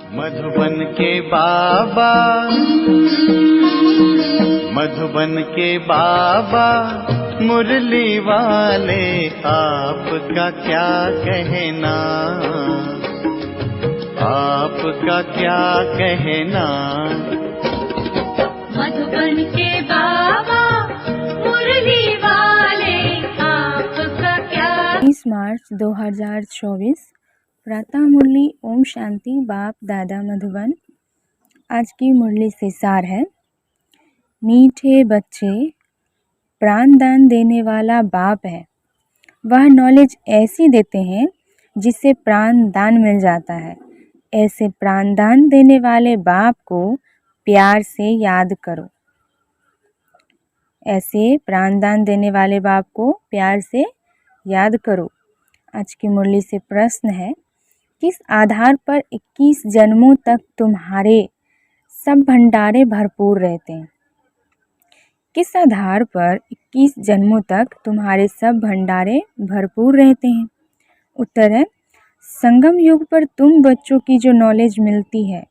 मधुबन के बाबा, मधुबन के बाबा मुरली वाले, आपका क्या कहना, आपका क्या कहना। मधुबन के बाबा मुरली वाले, आपका क्या। 20 मार्च 2024 प्रातः मुरली। ओम शांति। बाप दादा मधुबन। आज की मुरली से सार है। मीठे बच्चे, प्राणदान देने वाला बाप है। वह नॉलेज ऐसी देते हैं जिससे प्राणदान मिल जाता है। ऐसे प्राणदान देने वाले बाप को प्यार से याद करो। ऐसे प्राणदान देने वाले बाप को प्यार से याद करो। आज की मुरली से प्रश्न है, किस आधार पर 21 जन्मों तक तुम्हारे सब भंडारे भरपूर रहते हैं? किस आधार पर 21 जन्मों तक तुम्हारे सब भंडारे भरपूर रहते हैं? उत्तर है, संगम युग पर तुम बच्चों की जो नॉलेज मिलती है,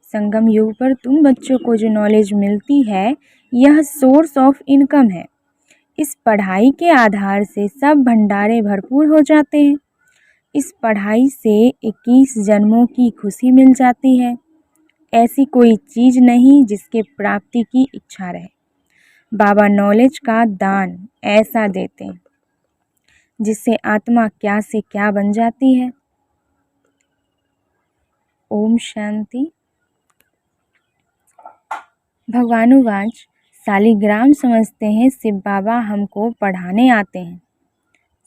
संगम युग पर तुम बच्चों को जो नॉलेज मिलती है, यह सोर्स ऑफ इनकम है। इस पढ़ाई के आधार से सब भंडारे भरपूर हो जाते हैं। इस पढ़ाई से 21 जन्मों की खुशी मिल जाती है। ऐसी कोई चीज़ नहीं जिसके प्राप्ति की इच्छा रहे। बाबा नॉलेज का दान ऐसा देते हैं जिससे आत्मा क्या से क्या बन जाती है। ओम शांति। भगवानुवाच, शालिग्राम समझते हैं शिव बाबा हमको पढ़ाने आते हैं।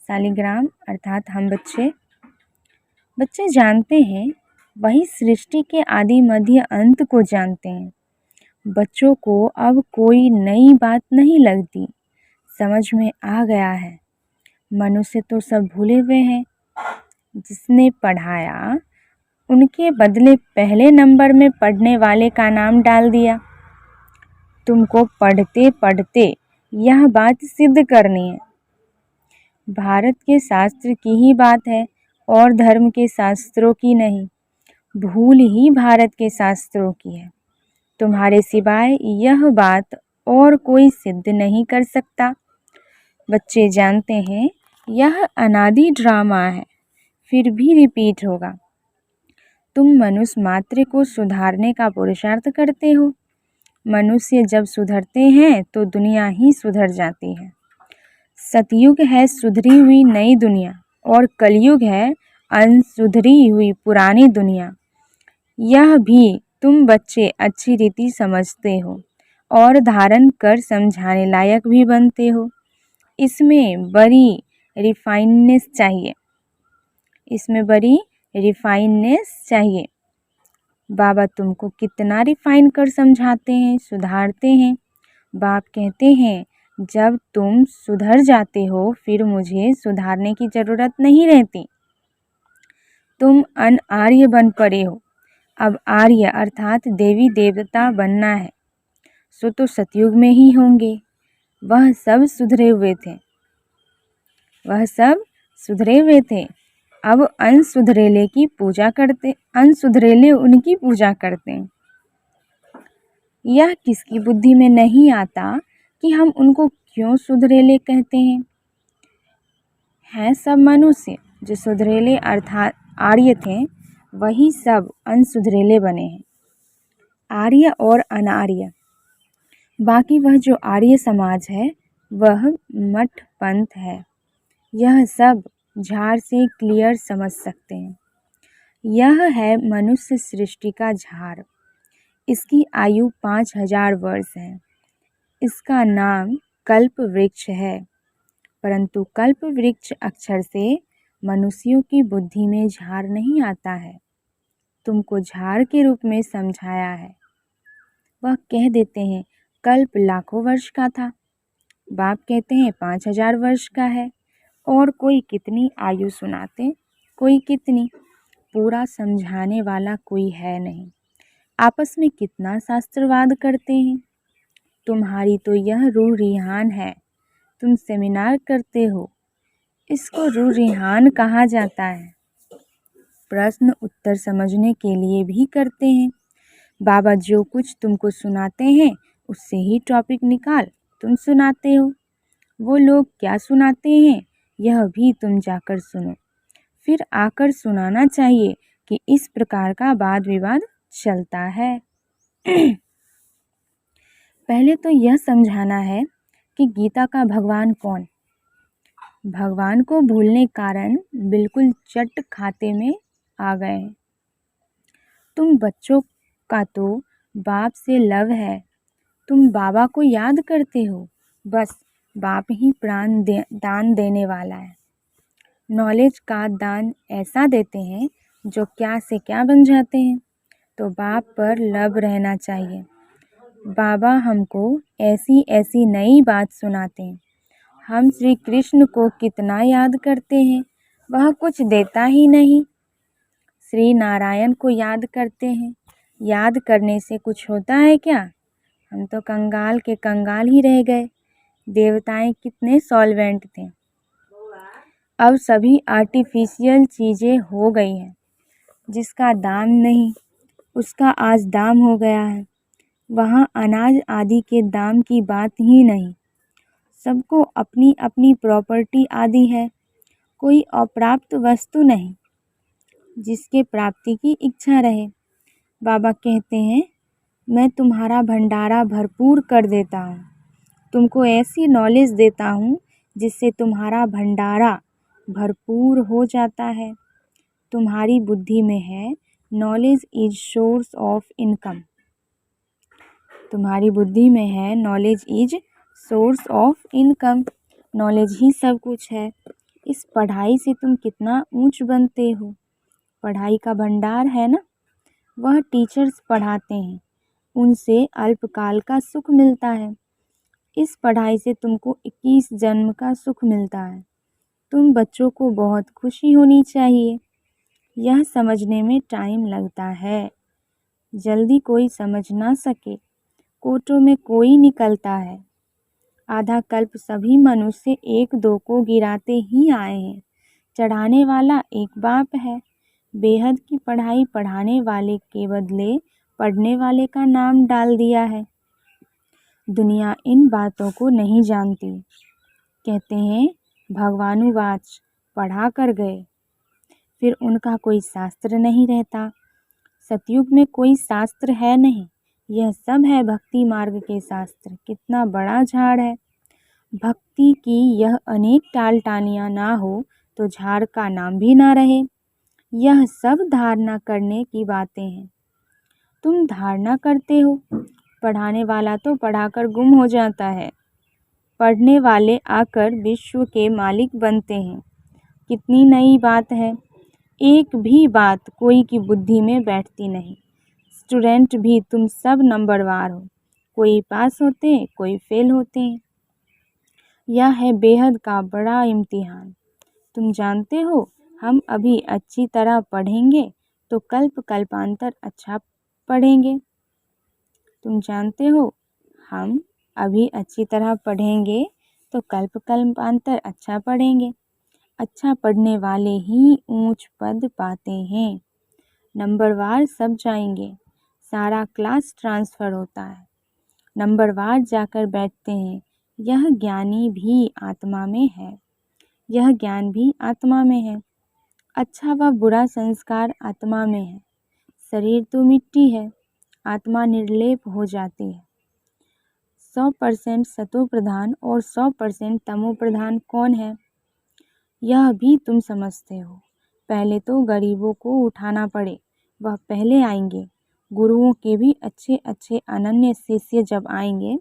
शालिग्राम अर्थात हम बच्चे जानते हैं, वही सृष्टि के आदि मध्य अंत को जानते हैं। बच्चों को अब कोई नई बात नहीं लगती, समझ में आ गया है। मनुष्य तो सब भूले हुए हैं। जिसने पढ़ाया उनके बदले पहले नंबर में पढ़ने वाले का नाम डाल दिया। तुमको पढ़ते पढ़ते यह बात सिद्ध करनी है। भारत के शास्त्र की ही बात है और धर्म के शास्त्रों की नहीं। भूल ही भारत के शास्त्रों की है। तुम्हारे सिवाय यह बात और कोई सिद्ध नहीं कर सकता। बच्चे जानते हैं यह अनादि ड्रामा है, फिर भी रिपीट होगा। तुम मनुष्य मात्र को सुधारने का पुरुषार्थ करते हो। मनुष्य जब सुधरते हैं तो दुनिया ही सुधर जाती है। सतयुग है सुधरी हुई नई दुनिया और कलयुग है अनसुधरी हुई पुरानी दुनिया। यह भी तुम बच्चे अच्छी रीति समझते हो और धारण कर समझाने लायक भी बनते हो। इसमें बड़ी रिफाइननेस चाहिए, इसमें बड़ी रिफाइननेस चाहिए। बाबा तुमको कितना रिफाइन कर समझाते हैं, सुधारते हैं। बाप कहते हैं, जब तुम सुधर जाते हो फिर मुझे सुधारने की ज़रूरत नहीं रहती। तुम अनआर्य बन पड़े हो। अब आर्य अर्थात देवी देवता बनना है, सो तो सतयुग में ही होंगे। वह सब सुधरे हुए थे, वह सब सुधरे हुए थे। अब अनसुधरेले की पूजा करते, अनसुधरेले उनकी पूजा करते हैं। यह किसकी बुद्धि में नहीं आता कि हम उनको क्यों सुधरेले कहते हैं सब मनुष्य जो सुधरेले अर्थात आर्य थे, वही सब अनसुधरेले बने हैं। आर्य और अनार्य। बाकी वह जो आर्य समाज है वह मठ पंथ है। यह सब झाड़ से क्लियर समझ सकते हैं। यह है मनुष्य सृष्टि का झाड़। इसकी आयु 5000 वर्ष है। इसका नाम कल्प वृक्ष है, परंतु कल्प वृक्ष अक्षर से मनुष्यों की बुद्धि में झाड़ नहीं आता है। तुमको झाड़ के रूप में समझाया है। वह कह देते हैं कल्प लाखों वर्ष का था, बाप कहते हैं 5000 वर्ष का है। और कोई कितनी आयु सुनाते, कोई कितनी, पूरा समझाने वाला कोई है नहीं। आपस में कितना शास्त्रवाद करते हैं। तुम्हारी तो यह रूह रिहान है। तुम सेमिनार करते हो, इसको रूह रिहान कहा जाता है। प्रश्न उत्तर समझने के लिए भी करते हैं। बाबा जो कुछ तुमको सुनाते हैं उससे ही टॉपिक निकाल तुम सुनाते हो। वो लोग क्या सुनाते हैं यह भी तुम जाकर सुनो, फिर आकर सुनाना चाहिए कि इस प्रकार का वाद विवाद चलता है। पहले तो यह समझाना है कि गीता का भगवान कौन। भगवान को भूलने कारण बिल्कुल चट खाते में आ गए हैं। तुम बच्चों का तो बाप से लव है, तुम बाबा को याद करते हो, बस बाप ही प्राण दान देने वाला है। नॉलेज का दान ऐसा देते हैं जो क्या से क्या बन जाते हैं। तो बाप पर लव रहना चाहिए। बाबा हमको ऐसी ऐसी नई बात सुनाते हैं। हम श्री कृष्ण को कितना याद करते हैं, वह कुछ देता ही नहीं। श्री नारायण को याद करते हैं, याद करने से कुछ होता है क्या? हम तो कंगाल के कंगाल ही रह गए। देवताएं कितने सॉल्वेंट थे, अब सभी आर्टिफिशियल चीज़ें हो गई हैं। जिसका दाम नहीं उसका आज दाम हो गया है। वहाँ अनाज आदि के दाम की बात ही नहीं। सबको अपनी अपनी प्रॉपर्टी आदि है, कोई अप्राप्त वस्तु नहीं जिसके प्राप्ति की इच्छा रहे। बाबा कहते हैं मैं तुम्हारा भंडारा भरपूर कर देता हूँ, तुमको ऐसी नॉलेज देता हूँ जिससे तुम्हारा भंडारा भरपूर हो जाता है। तुम्हारी बुद्धि में है knowledge is source of income. तुम्हारी बुद्धि में है knowledge is source of income. Knowledge ही सब कुछ है। इस पढ़ाई से तुम कितना ऊंच बनते हो। पढ़ाई का भंडार है ना, वह टीचर्स पढ़ाते हैं, उनसे अल्पकाल का सुख मिलता है। इस पढ़ाई से तुमको 21 जन्म का सुख मिलता है। तुम बच्चों को बहुत खुशी होनी चाहिए। यह समझने में टाइम लगता है, जल्दी कोई समझ ना सके। कोटों में कोई निकलता है। आधा कल्प सभी मनुष्य एक दो को गिराते ही आए हैं। चढ़ाने वाला एक बाप है। बेहद की पढ़ाई पढ़ाने वाले के बदले पढ़ने वाले का नाम डाल दिया है। दुनिया इन बातों को नहीं जानती। कहते हैं भगवानुवाच पढ़ा कर गए, फिर उनका कोई शास्त्र नहीं रहता। सतयुग में कोई शास्त्र है नहीं, यह सब है भक्ति मार्ग के शास्त्र। कितना बड़ा झाड़ है। भक्ति की यह अनेक टालटानियाँ ना हो तो झाड़ का नाम भी ना रहे। यह सब धारणा करने की बातें हैं। तुम धारणा करते हो, पढ़ाने वाला तो पढ़ाकर गुम हो जाता है। पढ़ने वाले आकर विश्व के मालिक बनते हैं। कितनी नई बात है। एक भी बात कोई की बुद्धि में बैठती नहीं। स्टूडेंट भी तुम सब नंबरवार हो, कोई पास होते हैं कोई फेल होते हैं। यह है बेहद का बड़ा इम्तिहान। तुम जानते हो हम अभी अच्छी तरह पढ़ेंगे तो कल्प कल्पांतर अच्छा पढ़ेंगे। तुम जानते हो हम अभी अच्छी तरह पढ़ेंगे तो कल्प कल्पांतर अच्छा पढ़ेंगे। अच्छा पढ़ने वाले ही ऊंच पद पाते हैं। नंबरवार सब जाएंगे। सारा क्लास ट्रांसफ़र होता है, नंबरवार जाकर बैठते हैं। यह ज्ञानी भी आत्मा में है, यह ज्ञान भी आत्मा में है। अच्छा व बुरा संस्कार आत्मा में है। शरीर तो मिट्टी है, आत्मा निर्लेप हो जाती है। 100% सतो प्रधान और 100% तमो प्रधान कौन है, यह भी तुम समझते हो। पहले तो गरीबों को उठाना पड़े, वह पहले आएंगे। गुरुओं के भी अच्छे अच्छे अनन्य शिष्य जब आएंगे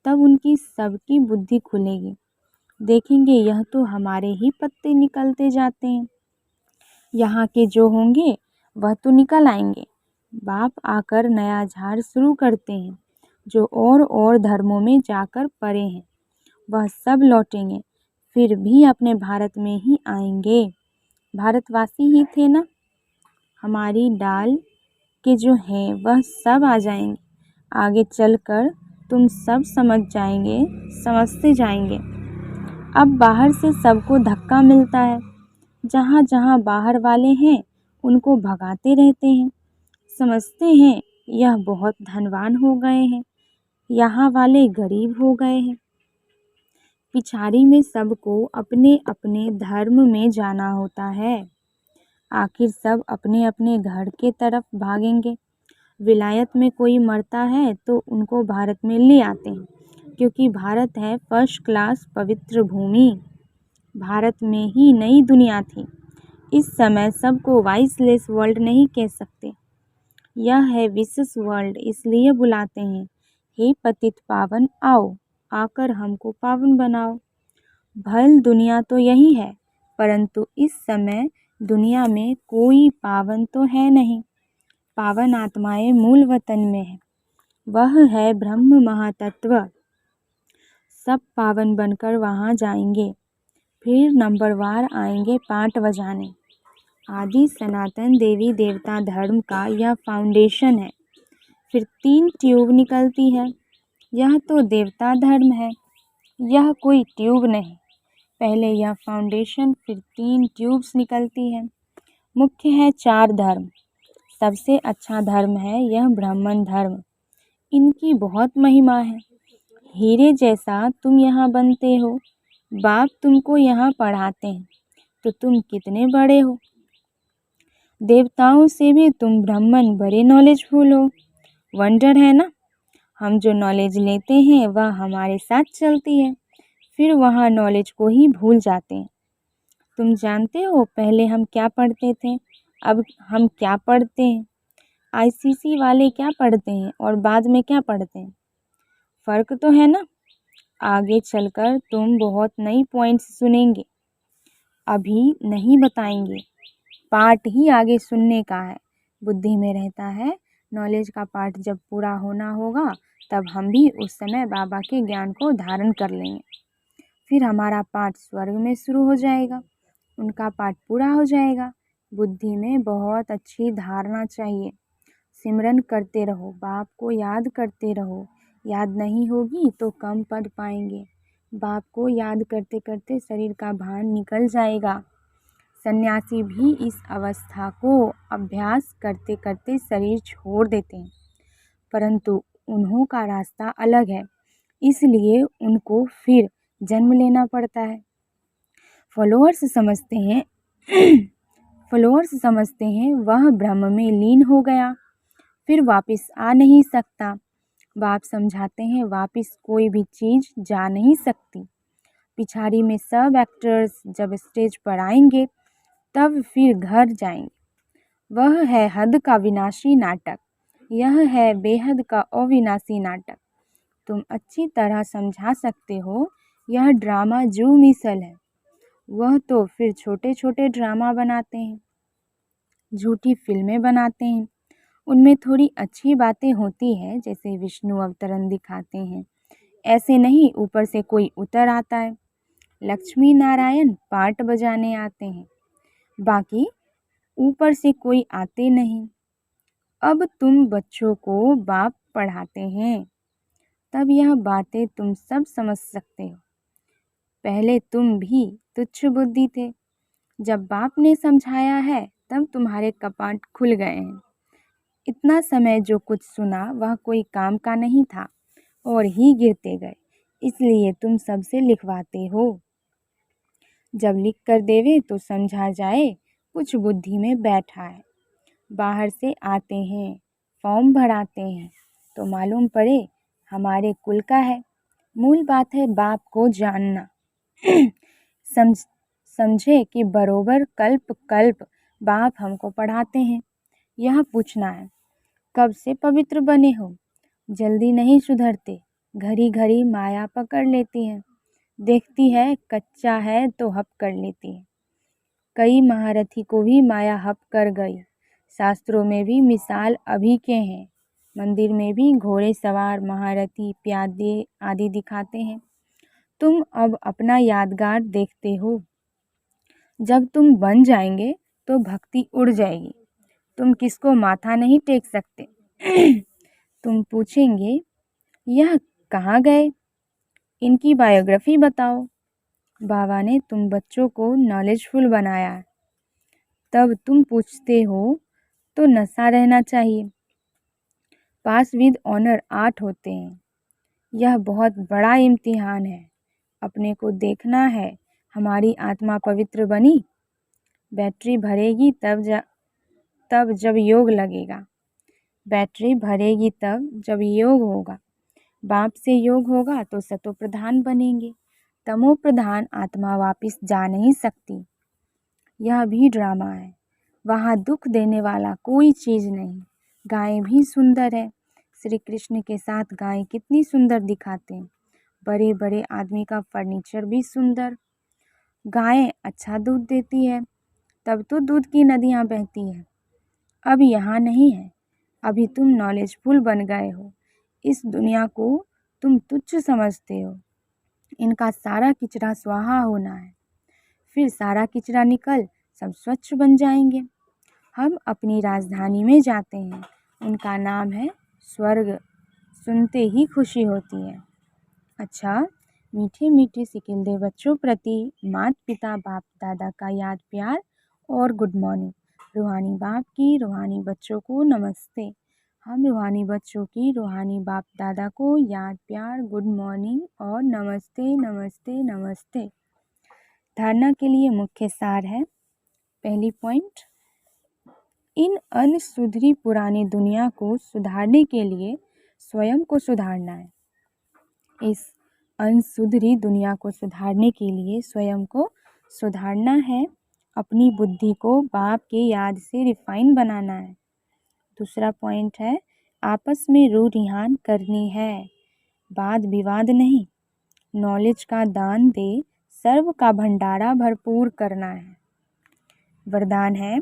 तब उनकी सबकी बुद्धि खुलेगी। देखेंगे यह तो हमारे ही पत्ते निकलते जाते हैं। यहाँ के जो होंगे वह तो निकल आएंगे। बाप आकर नया झाड़ शुरू करते हैं। जो और धर्मों में जाकर पड़े हैं वह सब लौटेंगे, फिर भी अपने भारत में ही आएंगे। भारतवासी ही थे ना। हमारी डाल के जो हैं वह सब आ जाएंगे। आगे चलकर तुम सब समझते जाएंगे। अब बाहर से सबको धक्का मिलता है। जहाँ जहाँ बाहर वाले हैं उनको भगाते रहते हैं। समझते हैं यह बहुत धनवान हो गए हैं, यहाँ वाले गरीब हो गए हैं। पिछाड़ी में सबको अपने अपने धर्म में जाना होता है। आखिर सब अपने अपने घर के तरफ भागेंगे। विलायत में कोई मरता है तो उनको भारत में ले आते हैं, क्योंकि भारत है फर्स्ट क्लास पवित्र भूमि। भारत में ही नई दुनिया थी। इस समय सबको वाइसलेस वर्ल्ड नहीं कह सकते, यह है विशेष वर्ल्ड, इसलिए बुलाते हैं। हे पतित पावन आओ, आकर हमको पावन बनाओ। भल दुनिया तो यही है, परंतु इस समय दुनिया में कोई पावन तो है नहीं। पावन आत्माएं मूल वतन में है, वह है ब्रह्म महातत्व। सब पावन बनकर वहाँ जाएंगे, फिर नंबरवार आएंगे पाठ बजाने। आदि सनातन देवी देवता धर्म का यह फाउंडेशन है। फिर 3 ट्यूब निकलती है, यह तो देवता धर्म है, यह कोई ट्यूब नहीं। पहले यह फाउंडेशन, फिर 3 ट्यूब्स निकलती है। मुख्य है 4 धर्म। सबसे अच्छा धर्म है यह ब्राह्मण धर्म। इनकी बहुत महिमा है। हीरे जैसा तुम यहाँ बनते हो, बाप तुमको यहाँ पढ़ाते हैं, तो तुम कितने बड़े हो। देवताओं से भी तुम ब्राह्मण बड़े नॉलेजफुल हो। वंडर है ना। हम जो नॉलेज लेते हैं वह हमारे साथ चलती है, फिर वहाँ नॉलेज को ही भूल जाते हैं। तुम जानते हो पहले हम क्या पढ़ते थे, अब हम क्या पढ़ते हैं। आईसीसी वाले क्या पढ़ते हैं और बाद में क्या पढ़ते हैं, फ़र्क तो है ना। आगे चलकर तुम बहुत नई पॉइंट्स सुनेंगे, अभी नहीं बताएंगे। पार्ट ही आगे सुनने का है, बुद्धि में रहता है। नॉलेज का पार्ट जब पूरा होना होगा तब हम भी उस समय बाबा के ज्ञान को धारण कर लेंगे। फिर हमारा पाठ स्वर्ग में शुरू हो जाएगा, उनका पाठ पूरा हो जाएगा। बुद्धि में बहुत अच्छी धारणा चाहिए। सिमरन करते रहो, बाप को याद करते रहो। याद नहीं होगी तो कम पद पाएंगे। बाप को याद करते करते शरीर का भान निकल जाएगा। सन्यासी भी इस अवस्था को अभ्यास करते करते शरीर छोड़ देते हैं, परंतु उन्हों का रास्ता अलग है, इसलिए उनको फिर जन्म लेना पड़ता है। फॉलोअर्स समझते हैं वह ब्रह्म में लीन हो गया, फिर वापस आ नहीं सकता। बाप समझाते हैं वापस कोई भी चीज़ जा नहीं सकती। पिछाड़ी में सब एक्टर्स जब स्टेज पर आएंगे तब फिर घर जाएंगे। वह है हद का विनाशी नाटक, यह है बेहद का अविनाशी नाटक। तुम अच्छी तरह समझा सकते हो, यह ड्रामा जो मिसल है। वह तो फिर छोटे छोटे ड्रामा बनाते हैं, झूठी फिल्में बनाते हैं। उनमें थोड़ी अच्छी बातें होती हैं, जैसे विष्णु अवतरण दिखाते हैं। ऐसे नहीं ऊपर से कोई उतर आता है। लक्ष्मी नारायण पार्ट बजाने आते हैं, बाकी ऊपर से कोई आते नहीं। अब तुम बच्चों को बाप पढ़ाते हैं, तब यह बातें तुम सब समझ सकते हो। पहले तुम भी तुच्छ बुद्धि थे, जब बाप ने समझाया है तब तुम्हारे कपाट खुल गए हैं। इतना समय जो कुछ सुना वह कोई काम का नहीं था और ही गिरते गए, इसलिए तुम सबसे लिखवाते हो। जब लिख कर देवे तो समझा जाए कुछ बुद्धि में बैठा है। बाहर से आते हैं, फॉर्म भराते हैं तो मालूम पड़े हमारे कुल का है। मूल बात है बाप को जानना। समझे कि बरोबर कल्प कल्प बाप हमको पढ़ाते हैं। यह पूछना है कब से पवित्र बने हो। जल्दी नहीं सुधरते, घड़ी घड़ी माया पकड़ लेती है। देखती है कच्चा है तो हप कर लेती है। कई महारथी को भी माया हप कर गई। शास्त्रों में भी मिसाल अभी के हैं। मंदिर में भी घोड़े सवार महारथी प्यादे आदि दिखाते हैं। तुम अब अपना यादगार देखते हो। जब तुम बन जाएंगे तो भक्ति उड़ जाएगी। तुम किसको माथा नहीं टेक सकते। तुम पूछेंगे यह कहाँ गए, इनकी बायोग्राफी बताओ। बाबा ने तुम बच्चों को नॉलेजफुल बनाया है। तब तुम पूछते हो तो नशा रहना चाहिए। पास विद ऑनर 8 होते हैं। यह बहुत बड़ा इम्तिहान है। अपने को देखना है हमारी आत्मा पवित्र बनी। बैटरी भरेगी तब जब योग लगेगा। बैटरी भरेगी तब जब योग होगा। बाप से योग होगा तो सतो प्रधान बनेंगे। तमो प्रधान आत्मा वापिस जा नहीं सकती। यह भी ड्रामा है। वहाँ दुख देने वाला कोई चीज़ नहीं। गायें भी सुंदर है। श्री कृष्ण के साथ गायें कितनी सुंदर दिखाते हैं। बड़े बड़े आदमी का फर्नीचर भी सुंदर। गायें अच्छा दूध देती है, तब तो दूध की नदियाँ बहती है। अब यहाँ नहीं है। अभी तुम नॉलेजफुल बन गए हो। इस दुनिया को तुम तुच्छ समझते हो। इनका सारा किचरा स्वाहा होना है, फिर सारा किचरा निकल सब स्वच्छ बन जाएंगे। हम अपनी राजधानी में जाते हैं। उनका नाम है स्वर्ग। सुनते ही खुशी होती है। अच्छा, मीठे मीठे सिकिंदे बच्चों प्रति माता पिता बाप दादा का याद प्यार और गुड मॉर्निंग। रूहानी बाप की रूहानी बच्चों को नमस्ते। हम रूहानी बच्चों की रूहानी बाप दादा को याद प्यार गुड मॉर्निंग और नमस्ते नमस्ते नमस्ते। धारणा के लिए मुख्य सार है। पहली पॉइंट, इन अनसुधरी पुरानी दुनिया को सुधारने के लिए स्वयं को सुधारना है। इस अनसुधरी दुनिया को सुधारने के लिए स्वयं को सुधारना है। अपनी बुद्धि को बाप के याद से रिफाइन बनाना है। दूसरा पॉइंट है, आपस में रूह रिहान करनी है, वाद विवाद नहीं। नॉलेज का दान दे, सर्व का भंडारा भरपूर करना है। वरदान है,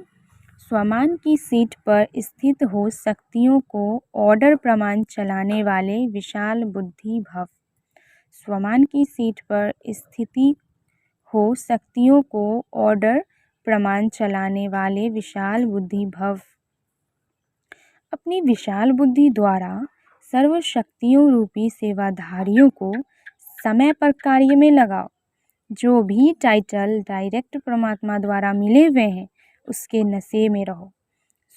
स्वमान की सीट पर स्थित हो शक्तियों को ऑर्डर प्रमाण चलाने वाले विशाल बुद्धि भव। स्वमान की सीट पर स्थिति हो शक्तियों को ऑर्डर प्रमाण चलाने वाले विशाल बुद्धि भव। अपनी विशाल बुद्धि द्वारा सर्व शक्तियों रूपी सेवाधारियों को समय पर कार्य में लगाओ। जो भी टाइटल डायरेक्ट परमात्मा द्वारा मिले हुए हैं उसके नशे में रहो।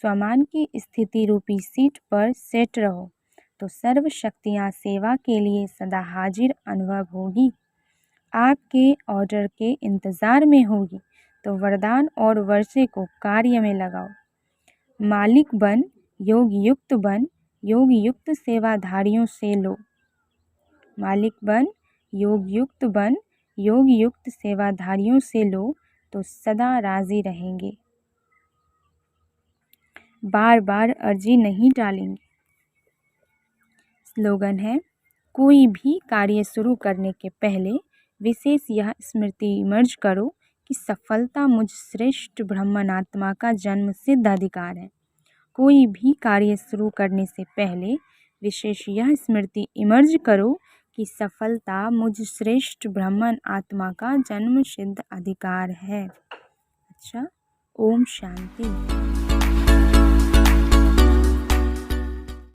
स्वमान की स्थिति रूपी सीट पर सेट रहो तो सर्व शक्तियाँ सेवा के लिए सदा हाजिर अनुभव होगी। आपके ऑर्डर के इंतज़ार में होगी तो वरदान और वर्षे को कार्य में लगाओ। मालिक बन, योग युक्त बन, योग युक्त सेवाधारियों से लो। मालिक बन, योग युक्त बन, योग युक्त सेवाधारियों से लो तो सदा राजी रहेंगे। बार बार अर्जी नहीं डालेंगे। स्लोगन है, कोई भी कार्य शुरू करने के पहले विशेष यह स्मृति इमर्ज करो कि सफलता मुझ श्रेष्ठ ब्रह्मन आत्मा का जन्म सिद्ध अधिकार है। कोई भी कार्य शुरू करने से पहले विशेष यह स्मृति इमर्ज करो कि सफलता मुझ श्रेष्ठ ब्रह्मन आत्मा का जन्म सिद्ध अधिकार है। अच्छा, ओम शांति।